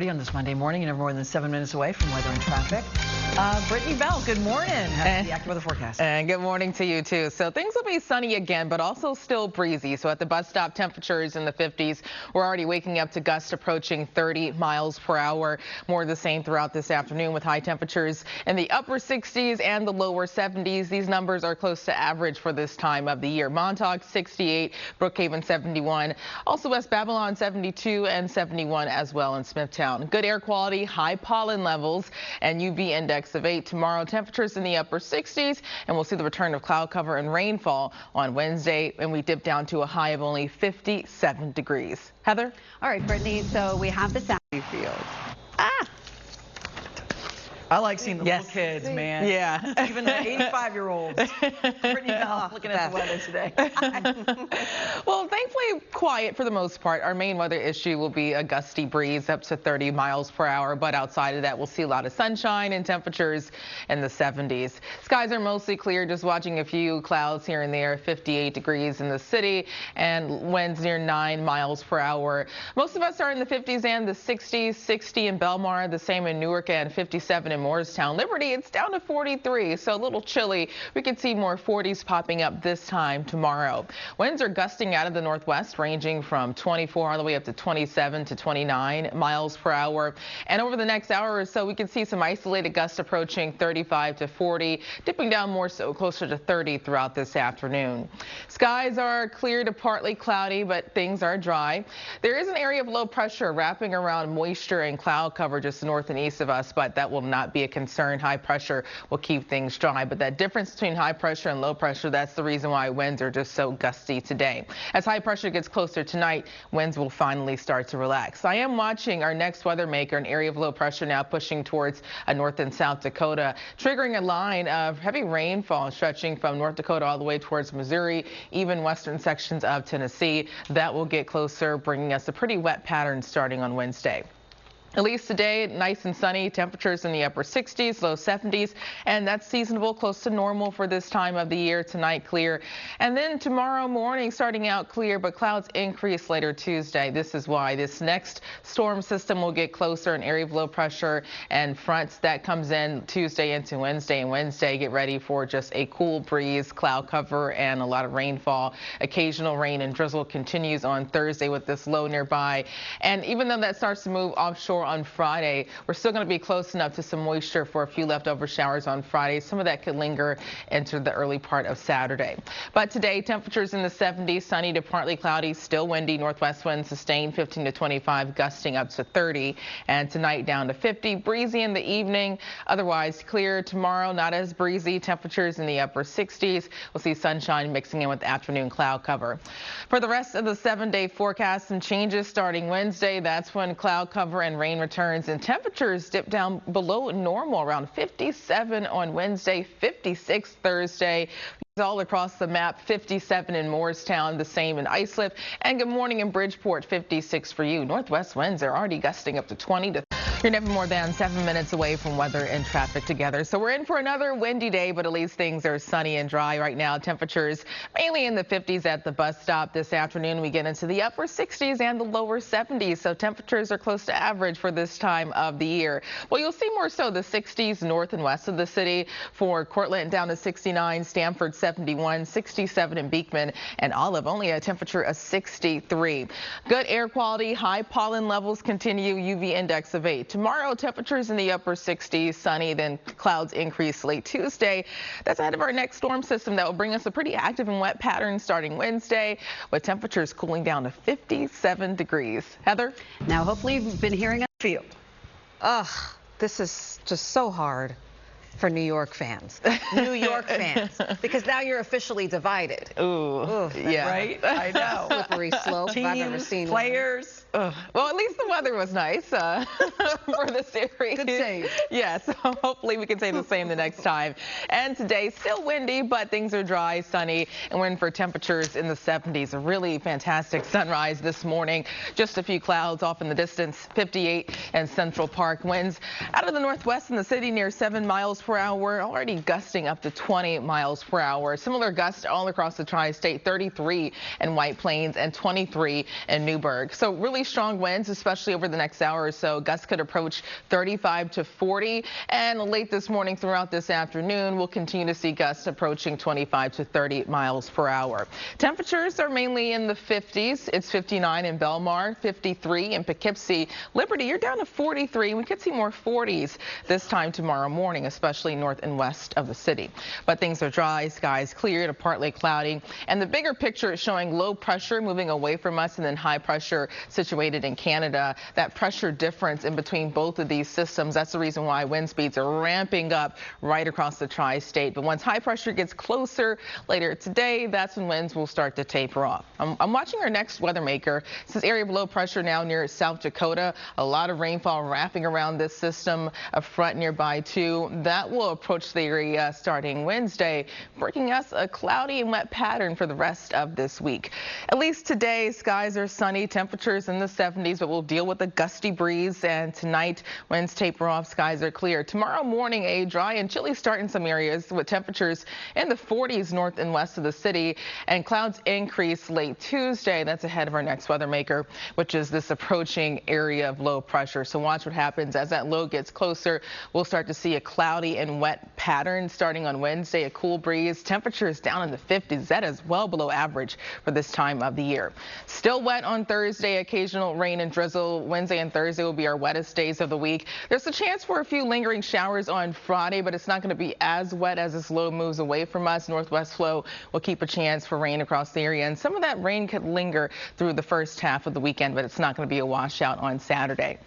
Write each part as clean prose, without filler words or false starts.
On this Monday morning, and more than 7 minutes away from weather and traffic. Brittany Bell, good morning. Have the AccuWeather forecast. And good morning to you too. So things will be sunny again, but also still breezy. So at the bus stop, temperatures in the 50s. We're already waking up to gusts approaching 30 miles per hour. More of the same throughout this afternoon with high temperatures in the upper 60s and the lower 70s. These numbers are close to average for this time of the year. Montauk 68, Brookhaven 71, also West Babylon 72 and 71 as well in Smithtown. Good air quality, high pollen levels, and UV index of 8. Tomorrow, temperatures in the upper 60s, and we'll see the return of cloud cover and rainfall on Wednesday, and we dip down to a high of only 57 degrees. Heather? All right, Brittany, so we have the sound field. I like seeing the little kids, man. Yeah. Even the 85-year-olds. Brittany Bell looking at the weather today. Well, thankfully quiet for the most part. Our main weather issue will be a gusty breeze up to 30 miles per hour. But outside of that, we'll see a lot of sunshine and temperatures in the 70s. Skies are mostly clear, just watching a few clouds here and there. 58 degrees in the city and winds near 9 miles per hour. Most of us are in the 50s and the 60s. 60 in Belmar, the same in Newark, and 57 in Morristown. Liberty, it's down to 43, so a little chilly. We could see more 40s popping up this time tomorrow. Winds are gusting out of the northwest, ranging from 24 all the way up to 27 to 29 miles per hour. And over the next hour or so, we can see some isolated gusts approaching 35 to 40, dipping down more so closer to 30 throughout this afternoon. Skies are clear to partly cloudy, but things are dry. There is an area of low pressure wrapping around moisture and cloud cover just north and east of us, but that will not be a concern. High pressure will keep things dry, but that difference between high pressure and low pressure, that's the reason why winds are just so gusty today. As high pressure gets closer tonight, winds will finally start to relax. I am watching our next weather maker, an area of low pressure now pushing towards North and South Dakota, triggering a line of heavy rainfall stretching from North Dakota all the way towards Missouri, even western sections of Tennessee. That will get closer, bringing us a pretty wet pattern starting on Wednesday. At least today, nice and sunny, temperatures in the upper 60s, low 70s, and that's seasonable, close to normal for this time of the year. Tonight, clear. And then tomorrow morning, starting out clear, but clouds increase later Tuesday. This is why this next storm system will get closer, an area of low pressure and fronts that comes in Tuesday into Wednesday. And Wednesday, get ready for just a cool breeze, cloud cover, and a lot of rainfall. Occasional rain and drizzle continues on Thursday with this low nearby. And even though that starts to move offshore on Friday, we're still going to be close enough to some moisture for a few leftover showers on Friday. Some of that could linger into the early part of Saturday. But today, temperatures in the 70s, sunny to partly cloudy, still windy. Northwest winds sustained 15 to 25, gusting up to 30. And tonight down to 50, breezy in the evening. Otherwise clear tomorrow, not as breezy. Temperatures in the upper 60s. We'll see sunshine mixing in with afternoon cloud cover. For the rest of the 7-day forecast, some changes starting Wednesday. That's when cloud cover and rain returns, and temperatures dip down below normal, around 57 on Wednesday, 56 Thursday. All across the map, 57 in Morristown, the same in Islip, and good morning in Bridgeport, 56 for you. Northwest winds are already gusting up to 20 to. You're never more than 7 minutes away from weather and traffic together. So we're in for another windy day, but at least things are sunny and dry right now. Temperatures mainly in the 50s at the bus stop. This afternoon, we get into the upper 60s and the lower 70s. So temperatures are close to average for this time of the year. Well, you'll see more so the 60s north and west of the city. For Cortland down to 69, Stamford 71, 67 in Beekman, and Olive only a temperature of 63. Good air quality, high pollen levels continue, UV index of 8. Tomorrow, temperatures in the upper 60s, sunny, then clouds increase late Tuesday. That's ahead of our next storm system that will bring us a pretty active and wet pattern starting Wednesday, with temperatures cooling down to 57 degrees. Heather? Now, hopefully you've been hearing a Field. Ugh, this is just so hard for New York fans. New York fans. Because now you're officially divided. Ooh, yeah. Right? I know. Slippery slope Teams, I've ever seen. players. Well, at least the weather was nice for the series. Good save. Yes, hopefully we can say the same the next time. And today, still windy, but things are dry, sunny, and we're in for temperatures in the 70s. A really fantastic sunrise this morning. Just a few clouds off in the distance, 58 in Central Park. Winds out of the northwest in the city near 7 miles per hour, already gusting up to 20 miles per hour. Similar gusts all across the tri-state, 33 in White Plains and 23 in Newburgh. So really really strong winds, especially over the next hour or so. Gusts could approach 35 to 40, and late this morning throughout this afternoon, we'll continue to see gusts approaching 25 to 30 miles per hour. Temperatures are mainly in the 50s. It's 59 in Belmar, 53 in Poughkeepsie. Liberty, you're down to 43. We could see more 40s this time tomorrow morning, especially north and west of the city. But things are dry, skies clear to partly cloudy, and the bigger picture is showing low pressure moving away from us and then high pressure situated in Canada. That pressure difference in between both of these systems, that's the reason why wind speeds are ramping up right across the tri-state. But once high pressure gets closer later today, that's when winds will start to taper off. I'm watching our next weather maker. This area of low pressure now near South Dakota. A lot of rainfall wrapping around this system. A front nearby too. That will approach the area starting Wednesday, bringing us a cloudy and wet pattern for the rest of this week. At least today, skies are sunny, temperatures in the 70s, but we'll deal with a gusty breeze. And tonight, winds taper off, skies are clear. Tomorrow morning, a dry and chilly start in some areas with temperatures in the 40s north and west of the city, and clouds increase late Tuesday. That's ahead of our next weather maker, which is this approaching area of low pressure. So watch what happens as that low gets closer. We'll start to see a cloudy and wet pattern starting on Wednesday, a cool breeze. Temperatures down in the 50s. That is well below average for this time of the year. Still wet on Thursday, occasional rain and drizzle. Wednesday and Thursday will be our wettest days of the week. There's a chance for a few lingering showers on Friday, but it's not going to be as wet as this low moves away from us. Northwest flow will keep a chance for rain across the area, and some of that rain could linger through the first half of the weekend, but it's not going to be a washout on Saturday.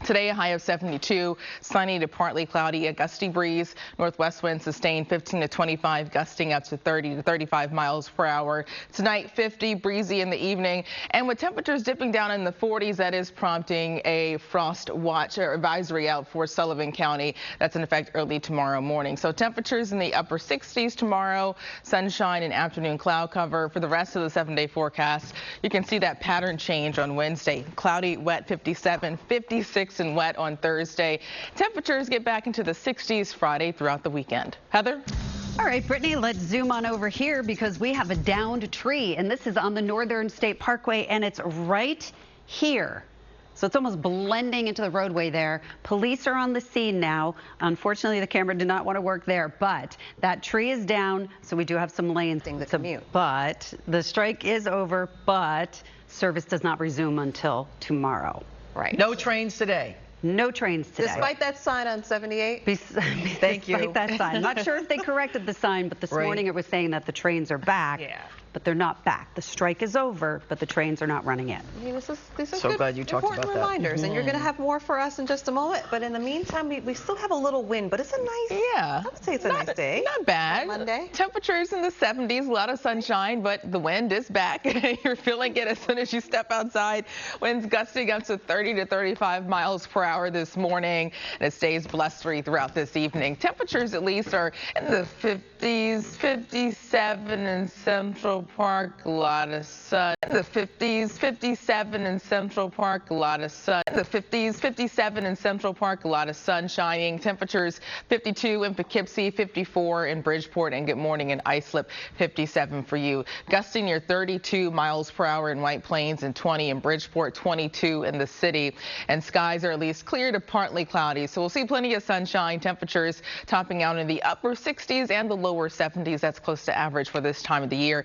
Today, a high of 72, sunny to partly cloudy, a gusty breeze. Northwest winds sustained 15 to 25, gusting up to 30 to 35 miles per hour. Tonight, 50, breezy in the evening. And with temperatures dipping down in the 40s, that is prompting a frost watch or advisory out for Sullivan County. That's in effect early tomorrow morning. So temperatures in the upper 60s tomorrow, sunshine and afternoon cloud cover. For the rest of the 7-day forecast, you can see that pattern change on Wednesday. Cloudy, wet 57, 56 and wet on Thursday. Temperatures get back into the 60s Friday throughout the weekend. Heather? All right, Brittany, let's zoom on over here because we have a downed tree, and this is on the Northern State Parkway, and it's right here. So it's almost blending into the roadway there. Police are on the scene now. Unfortunately, the camera did not want to work there, but that tree is down, so we do have some lanes. The commute. But the strike is over, but service does not resume until tomorrow. Right. No trains today. No trains today. Despite that sign on 78? Thank you. Despite that sign. I'm not sure if they corrected the sign, but this morning it was saying that the trains are back. Yeah. But they're not back. The strike is over, but the trains are not running in. I mean, these are So good, glad you talked important about that. reminders, and you're going to have more for us in just a moment. But in the meantime, we still have a little wind, but it's a nice. Yeah. I would say it's a nice day. Not bad. Monday. Temperatures in the 70s, a lot of sunshine, but the wind is back. You're feeling it as soon as you step outside. Winds gusting up to 30 to 35 miles per hour this morning, and it stays blustery throughout this evening. Temperatures at least are in the 50s, 57 in Central Park. A lot of sun. In the 50s, 57 in Central Park, a lot of sun. In the 50s, 57 in Central Park, a lot of sun shining. Temperatures 52 in Poughkeepsie, 54 in Bridgeport, and good morning in Islip, 57 for you. Gusting near 32 miles per hour in White Plains and 20 in Bridgeport, 22 in the city. And skies are at least clear to partly cloudy. So we'll see plenty of sunshine. Temperatures topping out in the upper 60s and the lower 70s. That's close to average for this time of the year.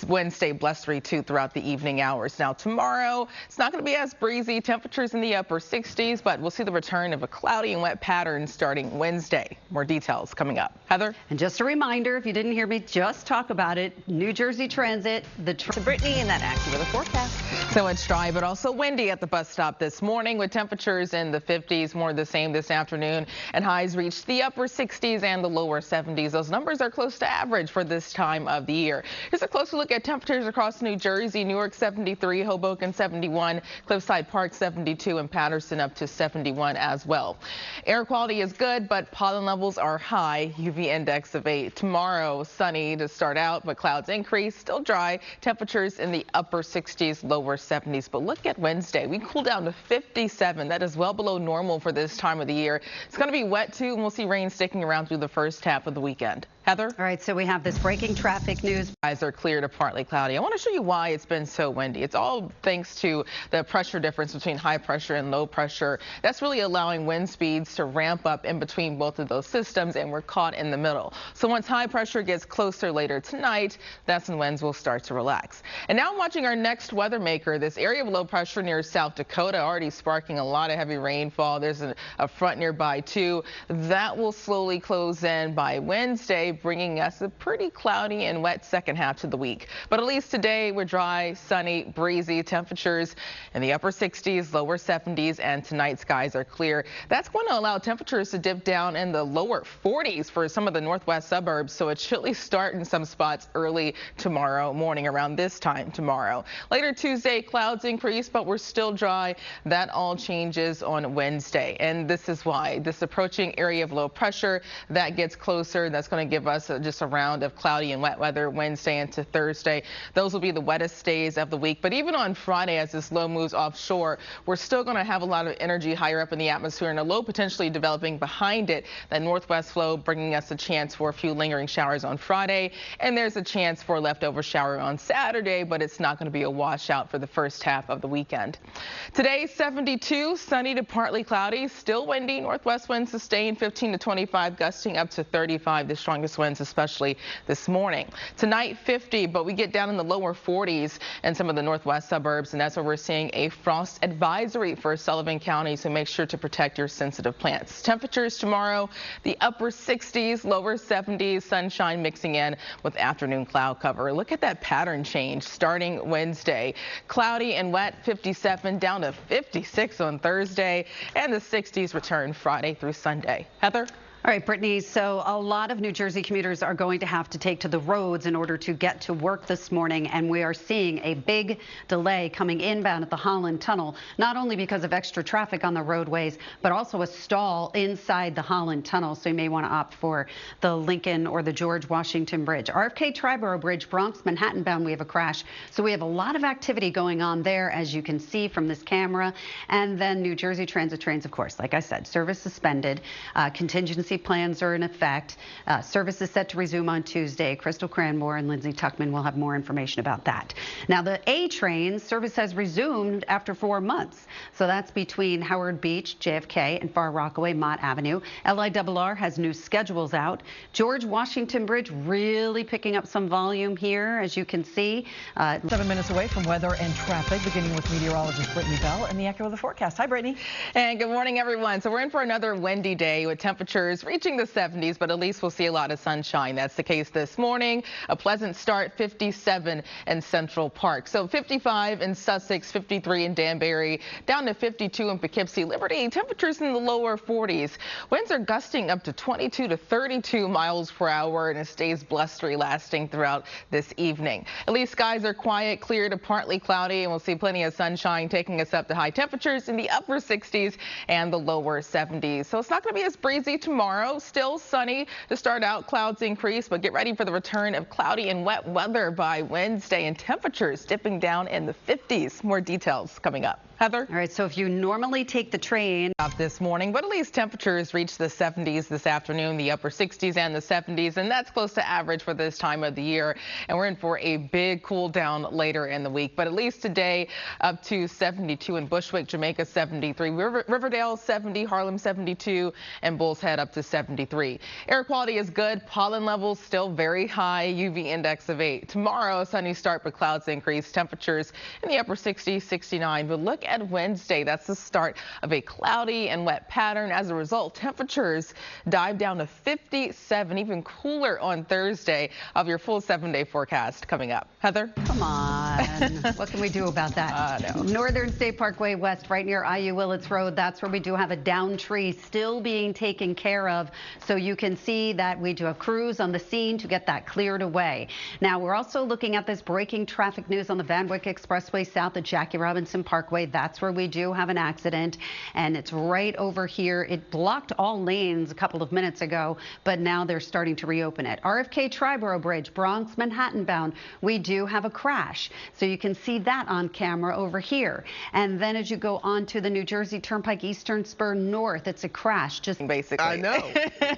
Wednesday, blustery too throughout the evening hours. Now tomorrow, it's not going to be as breezy. Temperatures in the upper 60s, but we'll see the return of a cloudy and wet pattern starting Wednesday. More details coming up. Heather? And just a reminder, if you didn't hear me just talk about it, New Jersey Transit, To Brittany in that AccuWeather forecast. So it's dry, but also windy at the bus stop this morning with temperatures in the 50s, more the same this afternoon, and highs reached the upper 60s and the lower 70s. Those numbers are close to average for this time of the year. Here's a closer look at temperatures across New Jersey. Newark 73, Hoboken 71, Cliffside Park 72, and Patterson up to 71 as well. Air quality is good, but pollen levels are high. UV index of 8. Tomorrow, sunny to start out, but clouds increase. Still dry. Temperatures in the upper 60s, lower 70s. But look at Wednesday. We cool down to 57. That is well below normal for this time of the year. It's going to be wet too, and we'll see rain sticking around through the first half of the weekend. Heather? All right, so we have this breaking traffic news. Skies are clear to partly cloudy. I want to show you why it's been so windy. It's all thanks to the pressure difference between high pressure and low pressure. That's really allowing wind speeds to ramp up in between both of those systems, and we're caught in the middle. So once high pressure gets closer later tonight, that's when winds will start to relax. And now I'm watching our next weather maker. This area of low pressure near South Dakota already sparking a lot of heavy rainfall. There's a front nearby too. That will slowly close in by Wednesday, bringing us a pretty cloudy and wet second half to the week. But at least today we're dry, sunny, breezy, temperatures in the upper 60s, lower 70s, and tonight skies are clear. That's going to allow temperatures to dip down in the lower 40s for some of the northwest suburbs, so it should start in some spots early tomorrow morning around this time tomorrow. Later Tuesday, clouds increase, but we're still dry. That all changes on Wednesday, and this is why this approaching area of low pressure that gets closer, that's going to give us just a round of cloudy and wet weather Wednesday into Thursday. Those will be the wettest days of the week. But even on Friday, as this low moves offshore, we're still going to have a lot of energy higher up in the atmosphere and a low potentially developing behind it. That northwest flow bringing us a chance for a few lingering showers on Friday. And there's a chance for a leftover shower on Saturday, but it's not going to be a washout for the first half of the weekend. Today, 72, sunny to partly cloudy, still windy. Northwest winds sustained 15 to 25, gusting up to 35, the strongest winds especially this morning. Tonight 50, but we get down in the lower 40s in some of the northwest suburbs, and that's where we're seeing a frost advisory for Sullivan County, so make sure to protect your sensitive plants. Temperatures tomorrow, the upper 60s, lower 70s, sunshine mixing in with afternoon cloud cover. Look at that pattern change starting Wednesday. Cloudy and wet, 57 down to 56 on Thursday, and the 60s return Friday through Sunday. Heather? All right, Brittany, so a lot of New Jersey commuters are going to have to take to the roads in order to get to work this morning, and we are seeing a big delay coming inbound at the Holland Tunnel, not only because of extra traffic on the roadways, but also a stall inside the Holland Tunnel, so you may want to opt for the Lincoln or the George Washington Bridge. RFK Triborough Bridge, Bronx, Manhattan bound, we have a crash, so we have a lot of activity going on there, as you can see from this camera. And then New Jersey Transit trains, of course, like I said, service suspended, contingency plans are in effect. Service is set to resume on Tuesday. Crystal Cranmore and Lindsay Tuckman will have more information about that. Now, the A train service has resumed after 4 months. So that's between Howard Beach, JFK, and Far Rockaway, Mott Avenue. LIRR has new schedules out. George Washington Bridge really picking up some volume here, as you can see. 7 minutes away from weather and traffic, beginning with meteorologist Brittany Bell and the AccuWeather forecast. Hi, Brittany. And good morning, everyone. So we're in for another windy day with temperatures reaching the 70s, but at least we'll see a lot of sunshine. That's the case this morning. A pleasant start, 57 in Central Park. So 55 in Sussex, 53 in Danbury, down to 52 in Poughkeepsie. Liberty, temperatures in the lower 40s. Winds are gusting up to 22 to 32 miles per hour, and it stays blustery lasting throughout this evening. At least skies are quiet, clear to partly cloudy, and we'll see plenty of sunshine taking us up to high temperatures in the upper 60s and the lower 70s. So it's not going to be as breezy tomorrow. Still sunny to start out. Clouds increase, but get ready for the return of cloudy and wet weather by Wednesday, and temperatures dipping down in the 50s. More details coming up. Heather? All right, so if you normally take the train this morning, but at least temperatures reach the 70s this afternoon, the upper 60s and the 70s, and that's close to average for this time of the year. And we're in for a big cool down later in the week, but at least today up to 72 in Bushwick, Jamaica 73, Riverdale 70, Harlem 72, and Bulls Head up to 73. Air quality is good. Pollen levels still very high. UV index of 8. Tomorrow, sunny start, but clouds increase. Temperatures in the upper 60s, 69. But look at Wednesday. That's the start of a cloudy and wet pattern. As a result, temperatures dive down to 57, even cooler on Thursday. Of your full 7-day forecast coming up. Heather? Come on. What can we do about that? No. Northern State Parkway West, right near IU Willits Road. That's where we do have a downed tree still being taken care of. So you can see that we do have crews on the scene to get that cleared away. Now, we're also looking at this breaking traffic news on the Van Wyck Expressway south of Jackie Robinson Parkway. That's where we do have an accident, and it's right over here. It blocked all lanes a couple of minutes ago, but now they're starting to reopen it. RFK Triborough Bridge, Bronx, Manhattan bound, we do have a crash. So you can see that on camera over here. And then as you go on to the New Jersey Turnpike Eastern Spur North, it's a crash. Just basically. I know.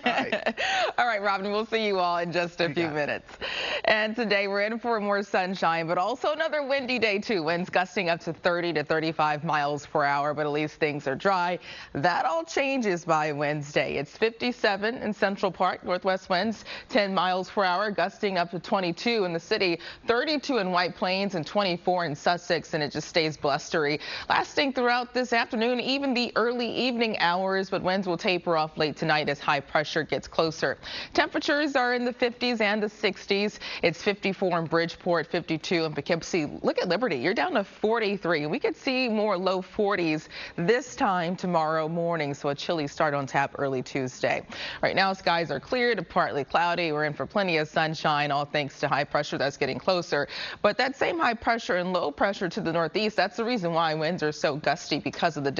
Right. All right, Robin, we'll see you all in just a few minutes. And today we're in for more sunshine, but also another windy day too. Winds gusting up to 30 to 35 miles per hour, but at least things are dry. That all changes by Wednesday. It's 57 in Central Park, northwest winds 10 miles per hour, gusting up to 22 in the city, 32 in White Plains and 24 in Sussex, and it just stays blustery, lasting throughout this afternoon, even the early evening hours, but winds will taper off late tonight as high pressure gets closer. Temperatures are in the 50s and the 60s. It's 54 in Bridgeport, 52 in Poughkeepsie. Look at Liberty. You're down to 43. We could see more low 40s this time tomorrow morning, so a chilly start on tap early Tuesday. Right now, skies are clear to partly cloudy. We're in for plenty of sunshine, all thanks to high pressure that's getting closer. But that same high pressure and low pressure to the northeast, that's the reason why winds are so gusty, because of the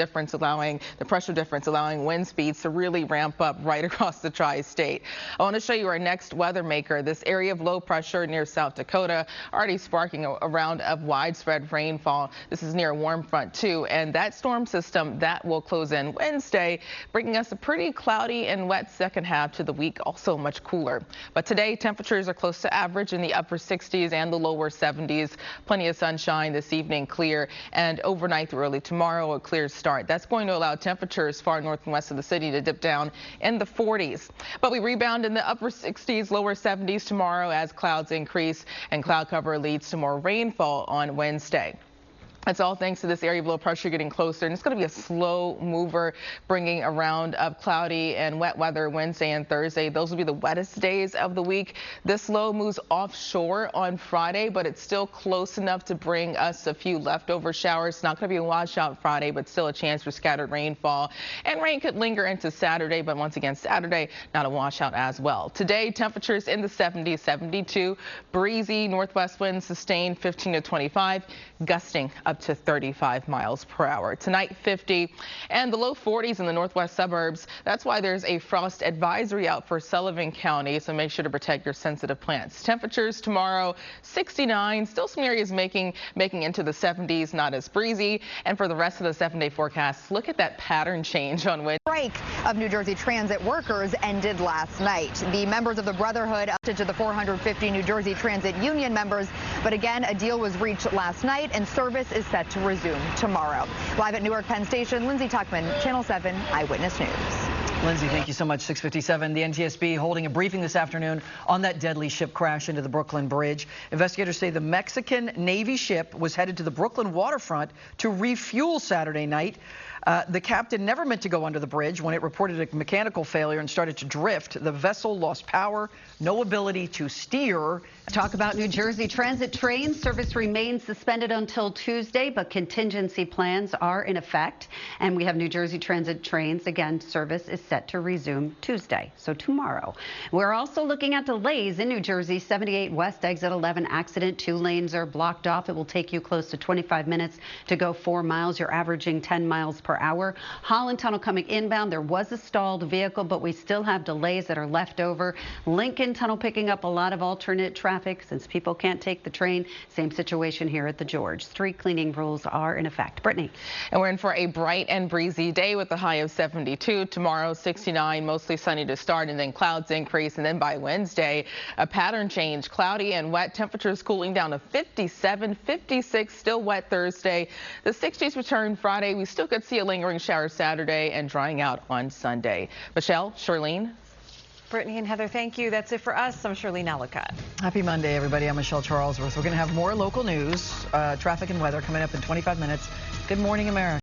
pressure difference allowing wind speeds to really ramp up right across the tri-state. I want to show you our next weather maker. This area of low pressure near South Dakota already sparking a round of widespread rainfall. This is near a warm front too, and that storm system that will close in Wednesday, bringing us a pretty cloudy and wet second half to the week, also much cooler. But today temperatures are close to average in the upper 60s and the lower 70s. Plenty of sunshine this evening, clear, and overnight through early tomorrow a clear start. That's going to allow temperatures far north and west of the city to dip down in the 40s. But we rebound in the upper 60s, lower 70s tomorrow as clouds increase and cloud cover leads to more rainfall on Wednesday. That's all thanks to this area of low pressure getting closer, and it's going to be a slow mover, bringing a round of cloudy and wet weather Wednesday and Thursday. Those will be the wettest days of the week. This low moves offshore on Friday, but it's still close enough to bring us a few leftover showers. It's not going to be a washout Friday, but still a chance for scattered rainfall. And rain could linger into Saturday, but once again, Saturday, not a washout as well. Today, temperatures in the 70s, 72, breezy northwest winds sustained 15 to 25, gusting up to 35 miles per hour. Tonight, 50 and the low 40s in the northwest suburbs. That's why there's a frost advisory out for Sullivan County, so make sure to protect your sensitive plants. Temperatures tomorrow, 69. Still some areas making into the 70s, not as breezy. And for the rest of the 7-day forecast, look at that pattern change on wind. Strike of New Jersey transit workers ended last night. The members of the Brotherhood up to the 450 New Jersey Transit Union members, but again, a deal was reached last night and service is set to resume tomorrow. Live at Newark Penn Station, Lindsay Tuckman, Channel 7 Eyewitness News. Lindsay, thank you so much. 6:57. The NTSB holding a briefing this afternoon on that deadly ship crash into the Brooklyn Bridge. Investigators say the Mexican Navy ship was headed to the Brooklyn waterfront to refuel Saturday night. The captain never meant to go under the bridge. When it reported a mechanical failure and started to drift, the vessel lost power, no ability to steer. Talk about New Jersey Transit trains. Service remains suspended until Tuesday, but contingency plans are in effect. And we have New Jersey Transit trains. Again, service is set to resume Tuesday, so tomorrow. We're also looking at delays in New Jersey. 78 West exit 11 accident. 2 lanes are blocked off. It will take you close to 25 minutes to go 4 miles. You're averaging 10 miles per hour. Holland Tunnel coming inbound. There was a stalled vehicle, but we still have delays that are left over. Lincoln Tunnel picking up a lot of alternate traffic since people can't take the train. Same situation here at the George. Street cleaning rules are in effect. Brittany. And we're in for a bright and breezy day with a high of 72. Tomorrow, 69, mostly sunny to start, and then clouds increase. And then by Wednesday, a pattern change, cloudy and wet. Temperatures cooling down to 57, 56, still wet Thursday. The 60s return Friday. We still could see a lingering shower Saturday and drying out on Sunday. Michelle, Charlene. Brittany and Heather, thank you. That's it for us. I'm Charlene Ellicott. Happy Monday, everybody. I'm Michelle Charlesworth. We're going to have more local news, traffic and weather coming up in 25 minutes. Good morning, America.